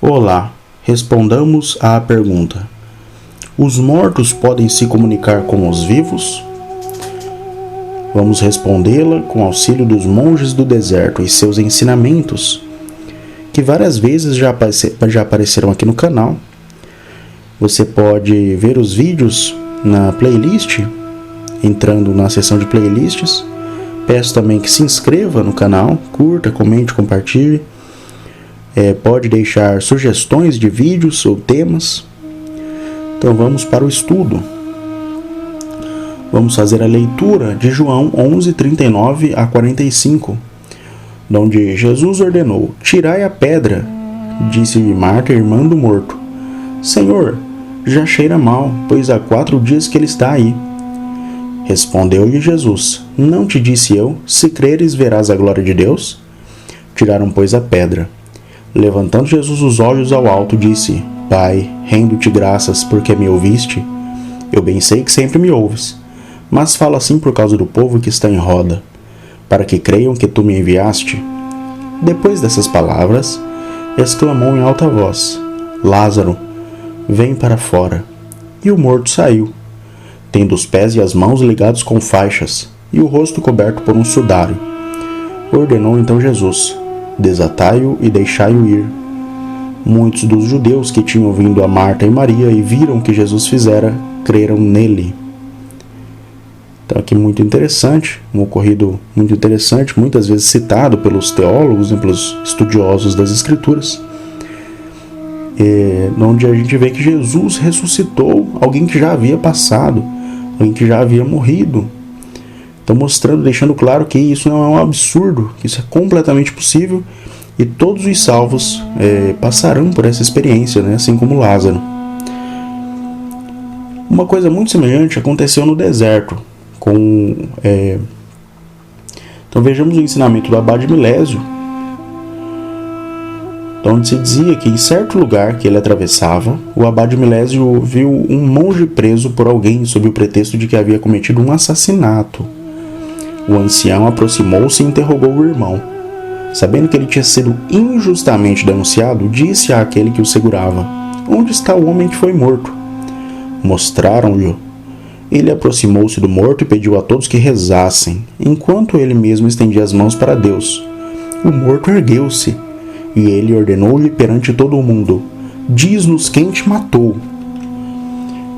Olá, respondamos à pergunta: os mortos podem se comunicar com os vivos? Vamos respondê-la com auxílio dos monges do deserto e seus ensinamentos, que várias vezes já apareceram aqui no canal. Você pode ver os vídeos na playlist, entrando na seção de playlists. Peço também que se inscreva no canal, curta, comente, compartilhe. Pode deixar sugestões de vídeos ou temas. Então vamos para o estudo. Vamos fazer a leitura de João 11, 39 a 45, onde Jesus ordenou: tirai a pedra. Disse-lhe Marta, irmã do morto: Senhor, já cheira mal, pois há 4 dias que ele está aí. Respondeu-lhe Jesus: não te disse eu, se creres verás a glória de Deus? Tiraram, pois, a pedra. Levantando Jesus os olhos ao alto, disse: Pai, rendo-te graças porque me ouviste. Eu bem sei que sempre me ouves, mas falo assim por causa do povo que está em roda, para que creiam que tu me enviaste. Depois dessas palavras, exclamou em alta voz: Lázaro, vem para fora. E o morto saiu, tendo os pés e as mãos ligados com faixas, e o rosto coberto por um sudário. Ordenou então Jesus: desatai-o e deixai-o ir. Muitos dos judeus que tinham vindo a Marta e Maria e viram o que Jesus fizera, creram nele. Então aqui muito interessante, um ocorrido muito interessante, muitas vezes citado pelos teólogos e pelos estudiosos das Escrituras, onde a gente vê que Jesus ressuscitou alguém que já havia passado, alguém que já havia morrido. Então mostrando, deixando claro que isso não é um absurdo, que isso é completamente possível, e todos os salvos passarão por essa experiência, né? Assim como Lázaro. Uma coisa muito semelhante aconteceu no deserto. Então vejamos o ensinamento do Abade Milésio, onde se dizia que em certo lugar que ele atravessava, o Abade Milésio viu um monge preso por alguém sob o pretexto de que havia cometido um assassinato. O ancião aproximou-se e interrogou o irmão. Sabendo que ele tinha sido injustamente denunciado, disse àquele que o segurava: onde está o homem que foi morto? Mostraram-lhe. Ele aproximou-se do morto e pediu a todos que rezassem, enquanto ele mesmo estendia as mãos para Deus. O morto ergueu-se, e ele ordenou-lhe perante todo o mundo: diz-nos quem te matou.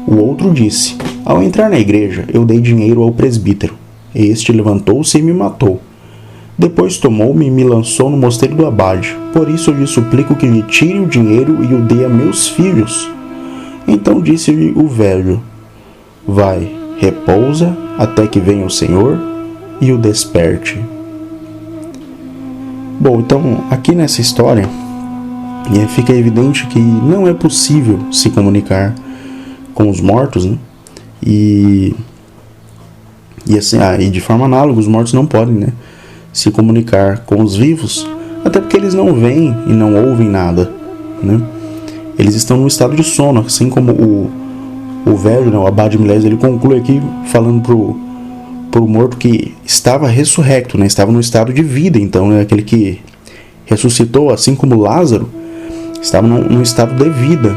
O outro disse: ao entrar na igreja, eu dei dinheiro ao presbítero. Este levantou-se e me matou. Depois tomou-me e me lançou no mosteiro do abade. Por isso eu lhe suplico que lhe tire o dinheiro e o dê a meus filhos. Então disse-lhe o velho: vai, repousa até que venha o Senhor e o desperte. Bom, então aqui nessa história fica evidente que não é possível se comunicar com os mortos, né? E assim, e de forma análoga, os mortos não podem, né, se comunicar com os vivos, até porque eles não veem e não ouvem nada, né? Eles estão num estado de sono, assim como o velho, né, o Abade Milésio, ele conclui aqui falando pro morto que estava ressurrecto, né, estava num estado de vida. Então, né, aquele que ressuscitou, assim como Lázaro, estava num estado de vida.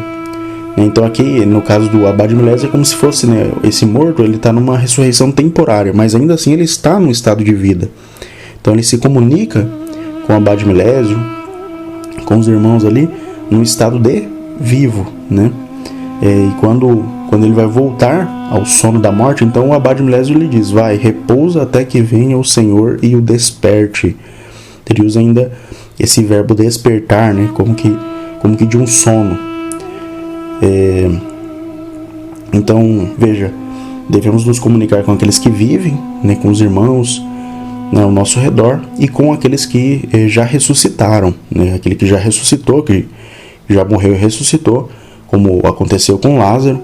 Então aqui, no caso do Abade Milésio, é como se fosse, né, esse morto, ele está numa ressurreição temporária, mas ainda assim ele está num estado de vida. Então ele se comunica com o Abade Milésio, com os irmãos ali, num estado de vivo, né? E quando ele vai voltar ao sono da morte, então o Abade Milésio lhe diz: vai, repousa até que venha o Senhor e o desperte. Ele usa ainda esse verbo despertar, né? Como que de um sono. Então, veja, devemos nos comunicar com aqueles que vivem, né, com os irmãos, né, ao nosso redor, e com aqueles que já ressuscitaram, né, aquele que já ressuscitou, que já morreu e ressuscitou, como aconteceu com Lázaro.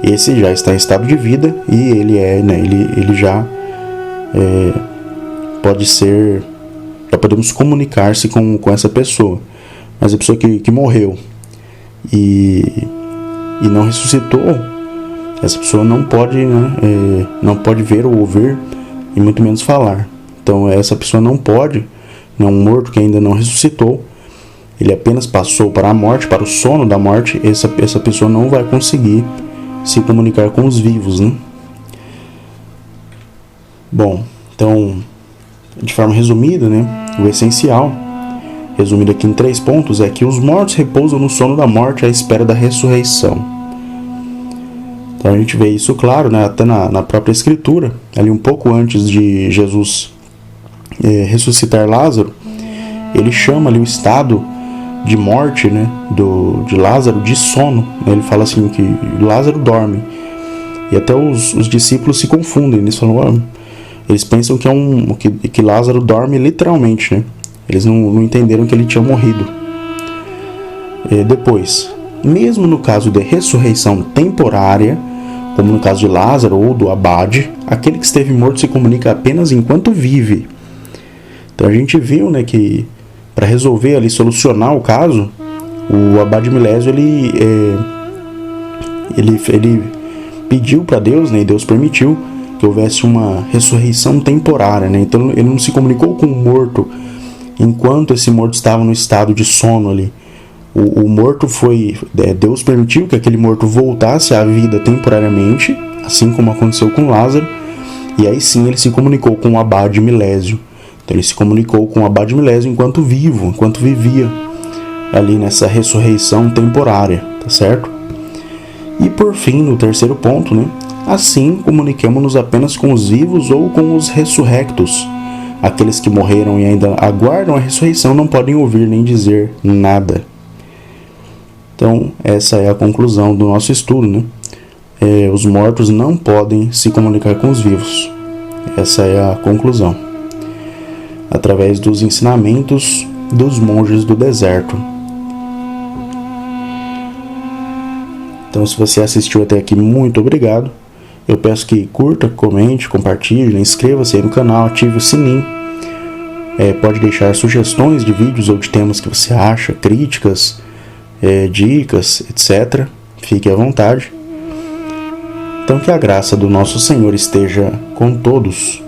Esse já está em estado de vida e ele já pode ser, já podemos comunicar-se com essa pessoa. Mas a pessoa que morreu e não ressuscitou, essa pessoa não pode, né, não pode ver ou ouvir e muito menos falar. Então essa pessoa não pode, um morto que ainda não ressuscitou, ele apenas passou para a morte, para o sono da morte, essa pessoa não vai conseguir se comunicar com os vivos, né? Bom, então, de forma resumida, né, o essencial, resumido aqui em 3 pontos, é que os mortos repousam no sono da morte à espera da ressurreição. Então a gente vê isso claro, né, até na própria Escritura, ali um pouco antes de Jesus ressuscitar Lázaro, ele chama ali o estado de morte, né, de Lázaro de sono. Ele fala assim que Lázaro dorme. E até os discípulos se confundem. Eles falam, eles pensam que Lázaro dorme literalmente, né? Eles não entenderam que ele tinha morrido. Depois, mesmo no caso de ressurreição temporária, como no caso de Lázaro ou do abade, aquele que esteve morto se comunica apenas enquanto vive. Então a gente viu, né, que para resolver ali, solucionar o caso, o abade Milésio ele pediu para Deus, né, e Deus permitiu que houvesse uma ressurreição temporária, né? Então ele não se comunicou com o morto enquanto esse morto estava no estado de sono ali. O morto foi... Deus permitiu que aquele morto voltasse à vida temporariamente, assim como aconteceu com Lázaro, e aí sim ele se comunicou com o abade Milésio. Então ele se comunicou com o abade Milésio enquanto vivo, enquanto vivia ali nessa ressurreição temporária, tá certo? E por fim, no terceiro ponto, né? Assim, comuniquemo-nos apenas com os vivos ou com os ressurrectos. Aqueles que morreram e ainda aguardam a ressurreição não podem ouvir nem dizer nada. Então, essa é a conclusão do nosso estudo, né? Os mortos não podem se comunicar com os vivos. Essa é a conclusão. Através dos ensinamentos dos monges do deserto. Então, se você assistiu até aqui, muito obrigado. Eu peço que curta, comente, compartilhe, inscreva-se aí no canal, ative o sininho. Pode deixar sugestões de vídeos ou de temas que você acha, críticas, dicas, etc. Fique à vontade. Então, que a graça do nosso Senhor esteja com todos.